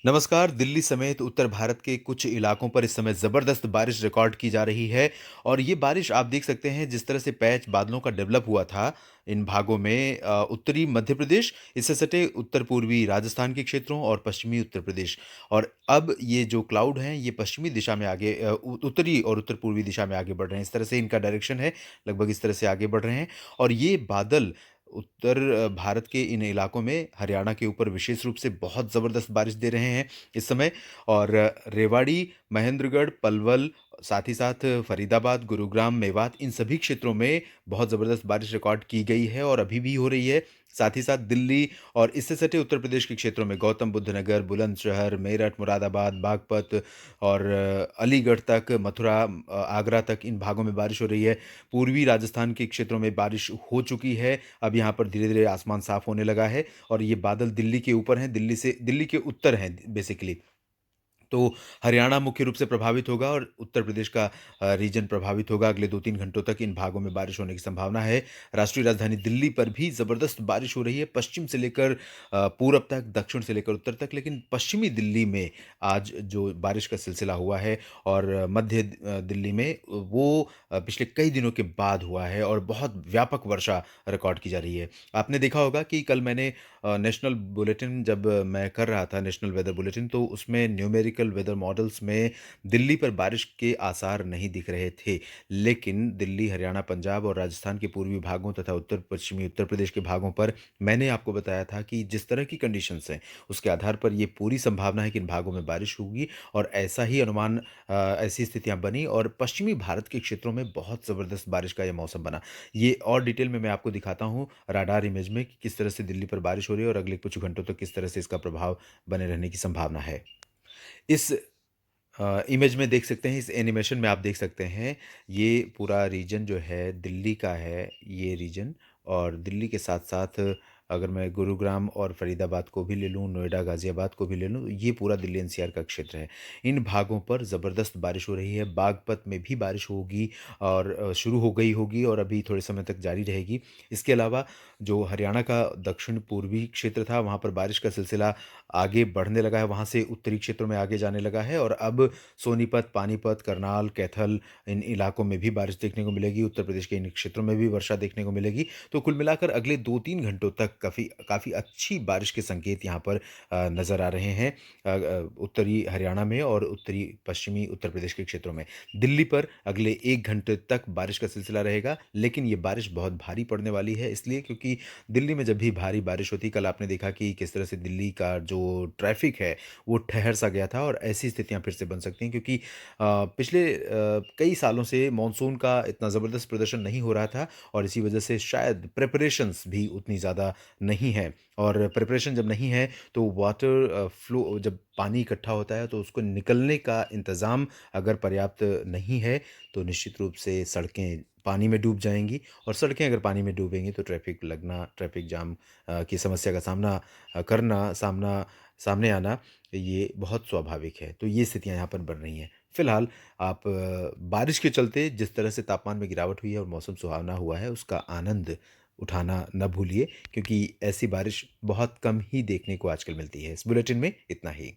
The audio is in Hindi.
नमस्कार। दिल्ली समेत उत्तर भारत के कुछ इलाकों पर इस समय ज़बरदस्त बारिश रिकॉर्ड की जा रही है और ये बारिश आप देख सकते हैं जिस तरह से पैच बादलों का डेवलप हुआ था इन भागों में उत्तरी मध्य प्रदेश, इससे सटे उत्तर-पूर्वी राजस्थान के क्षेत्रों और पश्चिमी उत्तर प्रदेश और अब ये जो क्लाउड हैं ये पश्चिमी दिशा में आगे उत्तरी और उत्तर-पूर्वी दिशा में आगे बढ़ रहे हैं। इस तरह से इनका डायरेक्शन है, लगभग इस तरह से आगे बढ़ रहे हैं और ये बादल उत्तर भारत के इन इलाकों में हरियाणा के ऊपर विशेष रूप से बहुत ज़बरदस्त बारिश दे रहे हैं इस समय और रेवाड़ी, महेंद्रगढ़, पलवल, साथ ही साथ फरीदाबाद, गुरुग्राम, मेवात इन सभी क्षेत्रों में बहुत ज़बरदस्त बारिश रिकॉर्ड की गई है और अभी भी हो रही है। साथ ही साथ दिल्ली और इससे सटे उत्तर प्रदेश के क्षेत्रों में गौतम बुद्ध नगर, बुलंदशहर, मेरठ, मुरादाबाद, बागपत और अलीगढ़ तक, मथुरा आगरा तक इन भागों में बारिश हो रही है। पूर्वी राजस्थान के क्षेत्रों में बारिश हो चुकी है। अब यहाँ पर धीरे-धीरे आसमान साफ होने लगा है और ये बादल दिल्ली के ऊपर हैं, दिल्ली के उत्तर हैं बेसिकली। तो हरियाणा मुख्य रूप से प्रभावित होगा और उत्तर प्रदेश का रीजन प्रभावित होगा। अगले 2-3 घंटों तक इन भागों में बारिश होने की संभावना है। राष्ट्रीय राजधानी दिल्ली पर भी ज़बरदस्त बारिश हो रही है, पश्चिम से लेकर पूरब तक, दक्षिण से लेकर उत्तर तक। लेकिन पश्चिमी दिल्ली में आज जो बारिश का सिलसिला हुआ है और मध्य दिल्ली में वो पिछले कई दिनों के बाद हुआ है और बहुत व्यापक वर्षा रिकॉर्ड की जा रही है। आपने देखा होगा कि कल मैंने नेशनल बुलेटिन जब मैं कर रहा था नेशनल वेदर बुलेटिन तो उसमें न्यूमेरिकल वेदर मॉडल्स में दिल्ली पर बारिश के आसार नहीं दिख रहे थे। लेकिन दिल्ली, हरियाणा, पंजाब और राजस्थान के पूर्वी भागों तथा उत्तर-पश्चिमी उत्तर प्रदेश के भागों पर मैंने आपको बताया था कि जिस तरह की कंडीशंस हैं, उसके आधार पर ये पूरी संभावना है कि इन भागों में बारिश होगी और ऐसा ही अनुमान ऐसी स्थितियाँ बनी और पश्चिमी भारत के क्षेत्रों में बहुत ज़बरदस्त बारिश का ये मौसम बना। ये और डिटेल में मैं आपको दिखाता हूँ राडार इमेज में कि किस तरह से दिल्ली पर बारिश हो रही है और अगले कुछ घंटों तक किस तरह से इसका प्रभाव बने रहने की संभावना है। इस इमेज में देख सकते हैं, इस एनिमेशन में आप देख सकते हैं, ये पूरा रीजन जो है दिल्ली का है ये रीजन और दिल्ली के साथ-साथ अगर मैं गुरुग्राम और फरीदाबाद को भी ले लूँ, नोएडा, गाज़ियाबाद को भी ले लूँ, ये पूरा दिल्ली एनसीआर का क्षेत्र है। इन भागों पर ज़बरदस्त बारिश हो रही है, बागपत में भी बारिश होगी और शुरू हो गई होगी और अभी थोड़े समय तक जारी रहेगी। इसके अलावा जो हरियाणा का दक्षिण-पूर्वी क्षेत्र था, वहाँ पर बारिश का सिलसिला आगे बढ़ने लगा है, वहाँ से उत्तरी क्षेत्रों में आगे जाने लगा है और अब सोनीपत, पानीपत, करनाल, कैथल इन इलाकों में भी बारिश देखने को मिलेगी, उत्तर प्रदेश के इन क्षेत्रों में भी वर्षा देखने को मिलेगी। तो कुल मिलाकर अगले 2-3 घंटों तक काफ़ी काफ़ी अच्छी बारिश के संकेत यहाँ पर नज़र आ रहे हैं उत्तरी हरियाणा में और उत्तरी पश्चिमी उत्तर प्रदेश के क्षेत्रों में। दिल्ली पर अगले 1 घंटे तक बारिश का सिलसिला रहेगा, लेकिन ये बारिश बहुत भारी पड़ने वाली है इसलिए क्योंकि दिल्ली में जब भी भारी बारिश होती है, कल आपने देखा कि किस तरह से दिल्ली का जो ट्रैफ़िक है, वो ठहर-सा गया था और ऐसी स्थितियाँ फिर से बन सकती हैं क्योंकि पिछले कई सालों से मानसून का इतना ज़बरदस्त प्रदर्शन नहीं हो रहा था और इसी वजह से शायद प्रिपरेशंस भी उतनी ज़्यादा नहीं है और प्रिपरेशन जब नहीं है, तो वाटर फ्लो जब पानी इकट्ठा होता है, तो उसको निकलने का इंतज़ाम अगर पर्याप्त नहीं है, तो निश्चित रूप से सड़कें पानी में डूब जाएँगी और सड़कें अगर पानी में डूबेंगी तो ट्रैफ़िक लगना, ट्रैफ़िक जाम की समस्या का सामना सामने आना ये बहुत स्वाभाविक है। तो ये स्थितियाँ यहाँ पर बन रही हैं। फ़िलहाल आप बारिश के चलते जिस तरह से तापमान में गिरावट हुई है और मौसम सुहावना हुआ है, उसका आनंद उठाना ना भूलिए क्योंकि ऐसी बारिश बहुत कम ही देखने को आजकल मिलती है। इस बुलेटिन में इतना ही।